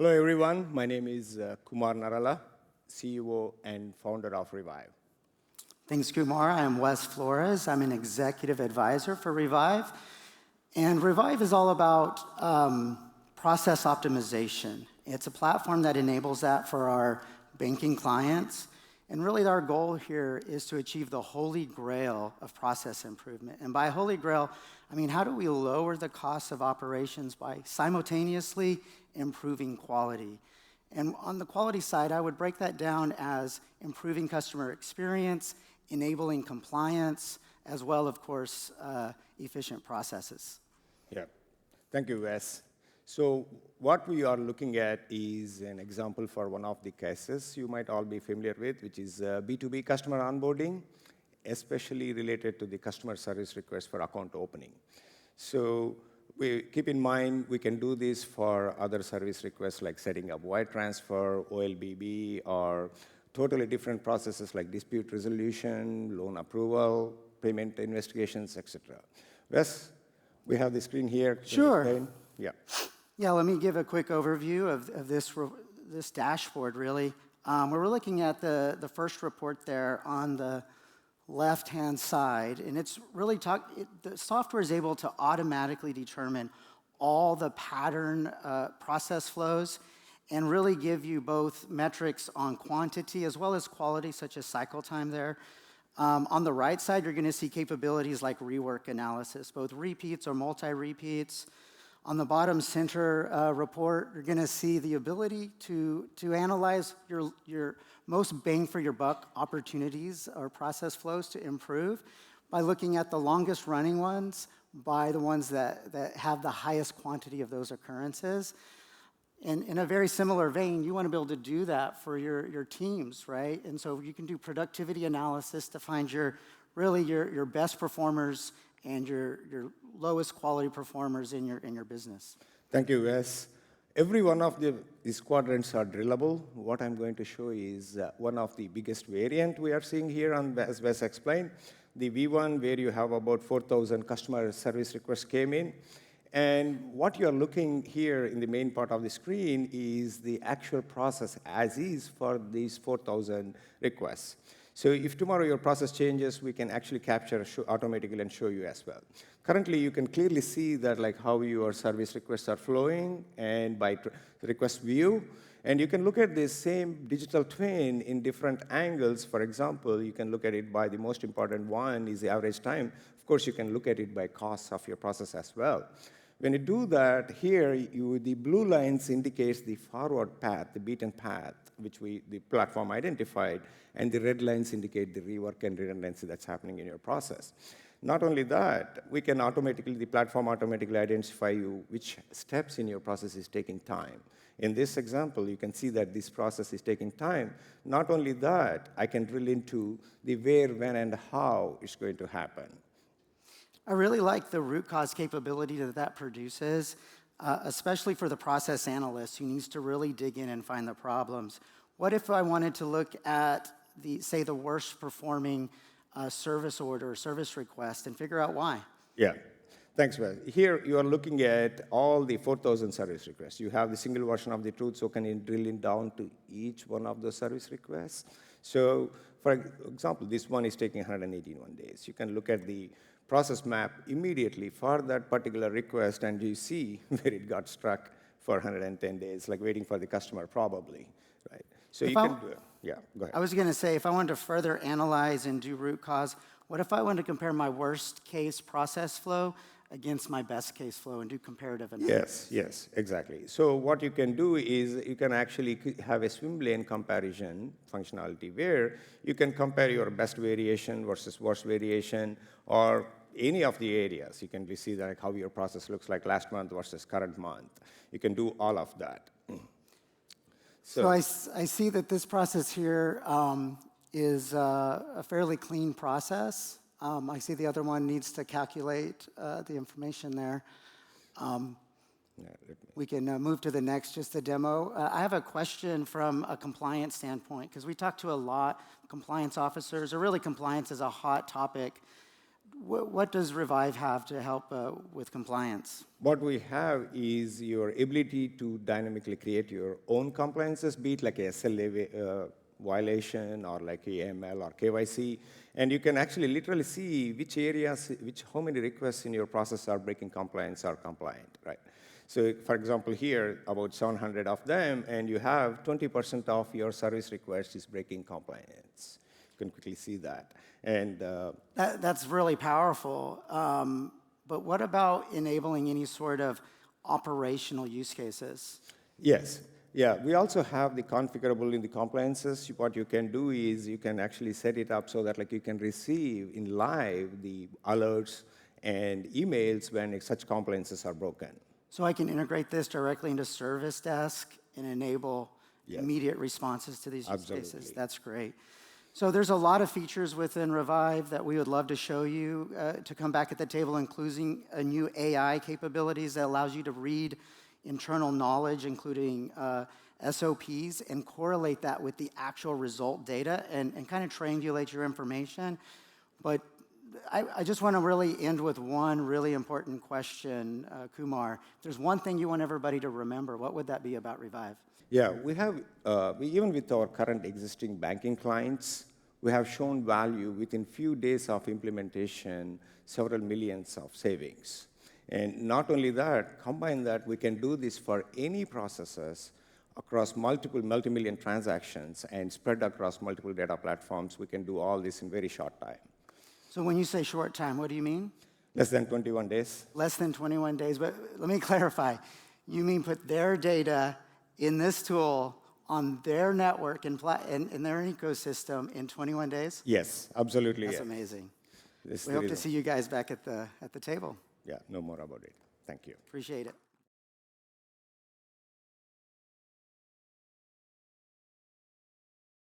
Hello, everyone. My name is Kumar Narala, CEO and founder of RE-ViVE. Thanks, Kumar. I'm Wes Flores. I'm an executive advisor for RE-ViVE. And RE-ViVE is all about process optimization. It's a platform that enables that for our banking clients. And really, our goal here is to achieve the holy grail of process improvement. And by holy grail, I mean, how do we lower the cost of operations by simultaneously improving quality? And on the quality side, I would break that down as improving customer experience, enabling compliance, as well, of course, efficient processes. Yeah. Thank you, Wes. So what we are looking at is an example for one of the cases you might all be familiar with, which is B2B customer onboarding, especially related to the customer service request for account opening. So we keep in mind we can do this for other service requests like setting up wire transfer, OLBB, or totally different processes like dispute resolution, loan approval, payment investigations, etc. Wes, we have the screen here. Sure. Yeah. Yeah, let me give a quick overview of this dashboard, really. We're looking at the first report there on the left-hand side, and it's really the software is able to automatically determine all the pattern process flows and really give you both metrics on quantity as well as quality, such as cycle time there. On the right side, you're going to see capabilities like rework analysis, both repeats or multi-repeats. On the bottom center report, you're going to see the ability to analyze your most bang for your buck opportunities or process flows to improve by looking at the longest running ones by the ones that have the highest quantity of those occurrences. And in a very similar vein, you want to be able to do that for your teams, right? And so you can do productivity analysis to find your best performers and your lowest quality performers in your business. Thank you, Wes. Every one of these quadrants are drillable. What I'm going to show is one of the biggest variant we are seeing here, as Wes explained, the V1, where you have about 4,000 customer service requests came in. And what you're looking here in the main part of the screen is the actual process as is for these 4,000 requests. So if tomorrow your process changes, we can actually capture automatically and show you as well. Currently, you can clearly see that how your service requests are flowing and by request view. And you can look at this same digital twin in different angles. For example, you can look at it by the most important one is the average time. Of course, you can look at it by cost of your process as well. When you do that, here, the blue lines indicates the forward path, the beaten path, which the platform identified, and the red lines indicate the rework and redundancy that's happening in your process. Not only that, the platform automatically identify you which steps in your process is taking time. In this example, you can see that this process is taking time. Not only that, I can drill into the where, when, and how it's going to happen. I really like the root cause capability that produces, especially for the process analyst who needs to really dig in and find the problems. What if I wanted to look at the worst performing service order or service request and figure out why? Yeah. Thanks, Wes. Here, you are looking at all the 4,000 service requests. You have the single version of the truth, so can you drill in down to each one of those service requests? So, for example, this one is taking 181 days. You can look at the process map immediately for that particular request, and you see where it got stuck for 110 days, like waiting for the customer probably, right? So you can do it. Yeah, go ahead. I was going to say, if I wanted to further analyze and do root cause, what if I wanted to compare my worst case process flow against my best case flow and do comparative analysis? Yes, exactly. So what you can do is you can actually have a swim lane comparison functionality where you can compare your best variation versus worst variation or any of the areas. You can see that how your process looks like last month versus current month. You can do all of that. So I see that this process here is a fairly clean process. I see the other one needs to calculate the information there. We can move to the next, just the demo. I have a question from a compliance standpoint, because we talk to a lot of compliance officers, or really compliance is a hot topic. what does RE-ViVE have to help with compliance? What we have is your ability to dynamically create your own compliances, be it like a SLA violation or like AML or KYC. And you can actually literally see which areas, how many requests in your process are breaking compliance or compliant, right? So for example, here, about 700 of them, and you have 20% of your service request is breaking compliance. You can quickly see that. And that's really powerful. But what about enabling any sort of operational use cases? yes. Yeah, we also have the configurable in the compliances. What you can do is you can actually set it up so that like you can receive in live the alerts and emails when such compliances are broken. So I can integrate this directly into Service Desk and enable immediate responses to these use cases. That's great. So there's a lot of features within RE-ViVE that we would love to show you to come back at the table, including a new AI capabilities that allows you to read internal knowledge, including SOPs, and correlate that with the actual result data and kind of triangulate your information. But I just want to really end with one really important question, Kumar. If there's one thing you want everybody to remember, what would that be about RE-ViVE? Yeah, we have, even with our current existing banking clients, we have shown value within few days of implementation, several millions of savings. And not only that, combine that, we can do this for any processes across multiple multi-million transactions and spread across multiple data platforms. We can do all this in very short time. So when you say short time, what do you mean? Less than 21 days. Less than 21 days, but let me clarify. You mean put their data in this tool on their network and in their ecosystem in 21 days? Yes, absolutely. That's amazing. We hope to see you guys back at the table. Yeah, no more about it. Thank you. Appreciate it.